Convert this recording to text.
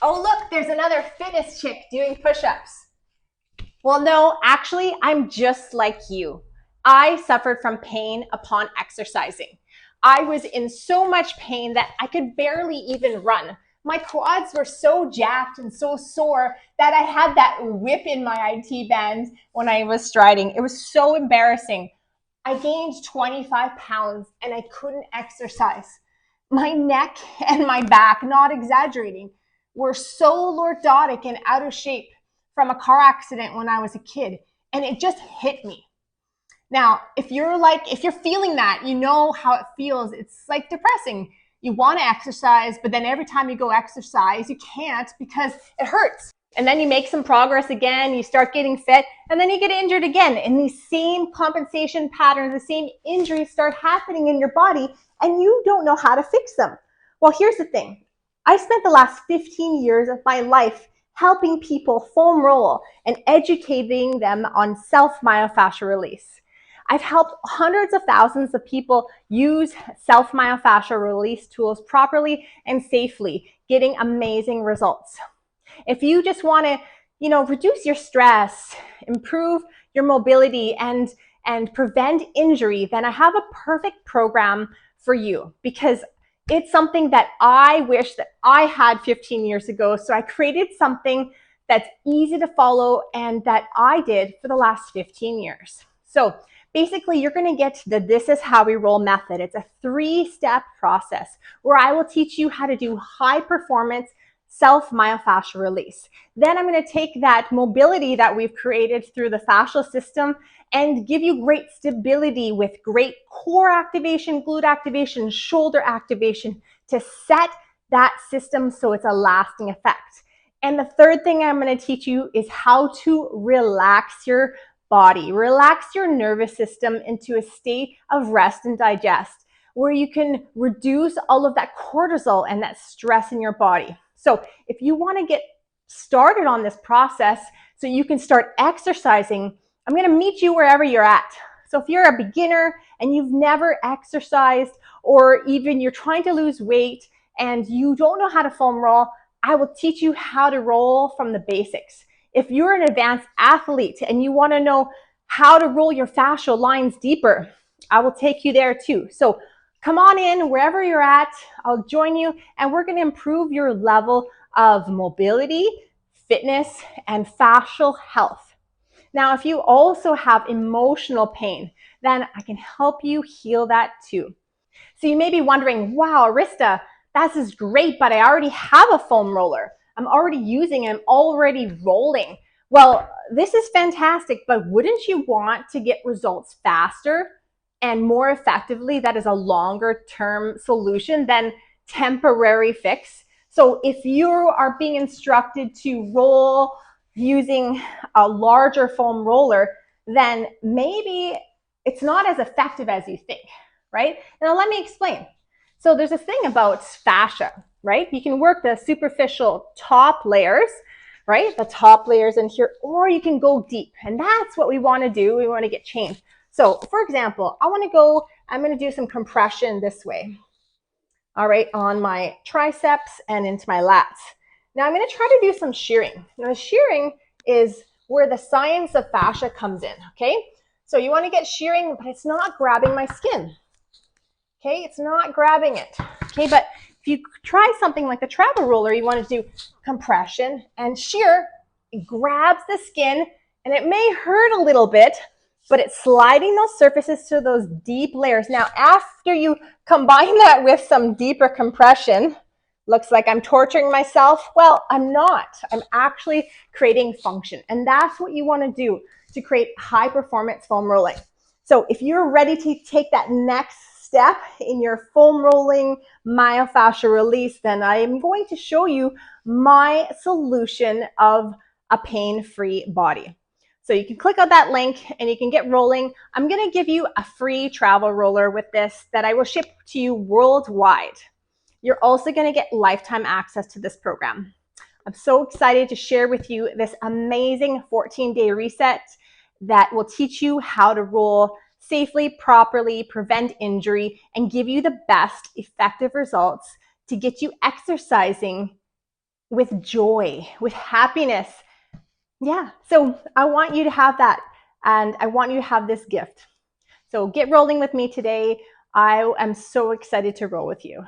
Oh, look, there's another fitness chick doing push-ups. Well, no, actually, I'm just like you. I suffered from pain upon exercising. I was in so much pain that I could barely even run. My quads were so jacked and so sore that I had that whip in my IT band when I was striding. It was so embarrassing. I gained 25 pounds and I couldn't exercise. My neck and my back, not exaggerating, were so lordotic and out of shape from a car accident when I was a kid. And it just hit me. Now, if you're feeling that, you know how it feels. It's like depressing. You want to exercise, but then every time you go exercise, you can't because it hurts. And then you make some progress again, you start getting fit, and then you get injured again. And these same compensation patterns, the same injuries start happening in your body, and you don't know how to fix them. Well, here's the thing. I spent the last 15 years of my life helping people foam roll and educating them on self-myofascial release. I've helped hundreds of thousands of people use self-myofascial release tools properly and safely, getting amazing results. If you just want to, reduce your stress, improve your mobility, and prevent injury, then I have a perfect program for you because it's something that I wish that I had 15 years ago. So I created something that's easy to follow and that I did for the last 15 years. So basically, you're going to get the This Is How We Roll method. It's a 3-step process where I will teach you how to do high performance self-myofascial release. Then I'm going to take that mobility that we've created through the fascial system and give you great stability with great core activation, glute activation, shoulder activation to set that system so it's a lasting effect. And the third thing I'm going to teach you is how to relax your body, relax your nervous system into a state of rest and digest, where you can reduce all of that cortisol and that stress in your body. So if you want to get started on this process so you can start exercising, I'm going to meet you wherever you're at. So if you're a beginner and you've never exercised, or even you're trying to lose weight and you don't know how to foam roll, I will teach you how to roll from the basics. If you're an advanced athlete and you want to know how to roll your fascial lines deeper, I will take you there too. So come on in wherever you're at. I'll join you and we're going to improve your level of mobility, fitness, and fascial health. Now, if you also have emotional pain, then I can help you heal that too. So you may be wondering, wow, Arista, that is great, but I already have a foam roller. I'm already using it. I'm already rolling. Well, this is fantastic, but wouldn't you want to get results faster and more effectively? That is a longer term solution than temporary fix. So if you are being instructed to roll using a larger foam roller, then maybe it's not as effective as you think, right? Now let me explain. So there's a thing about fascia, right? You can work the superficial top layers, right? The top layers in here, or you can go deep. And that's what we want to do. We want to get change. So for example, I'm going to do some compression this way. All right, on my triceps and into my lats. Now I'm going to try to do some shearing. Now shearing is where the science of fascia comes in, okay? So you want to get shearing, but it's not grabbing my skin. Okay, it's not grabbing it. Okay, but if you try something like the travel roller, you want to do compression and shear. It grabs the skin and it may hurt a little bit, but it's sliding those surfaces to those deep layers. Now, after you combine that with some deeper compression, looks like I'm torturing myself. Well, I'm not. I'm actually creating function. And that's what you want to do to create high performance foam rolling. So if you're ready to take that next step in your foam rolling myofascial release, then I am going to show you my solution of a pain-free body. So you can click on that link and you can get rolling. I'm going to give you a free travel roller with this that I will ship to you worldwide. You're also going to get lifetime access to this program. I'm so excited to share with you this amazing 14-day reset that will teach you how to roll safely, properly, prevent injury, and give you the best effective results to get you exercising with joy, with happiness. Yeah, so I want you to have that, and I want you to have this gift. So get rolling with me today. I am so excited to roll with you.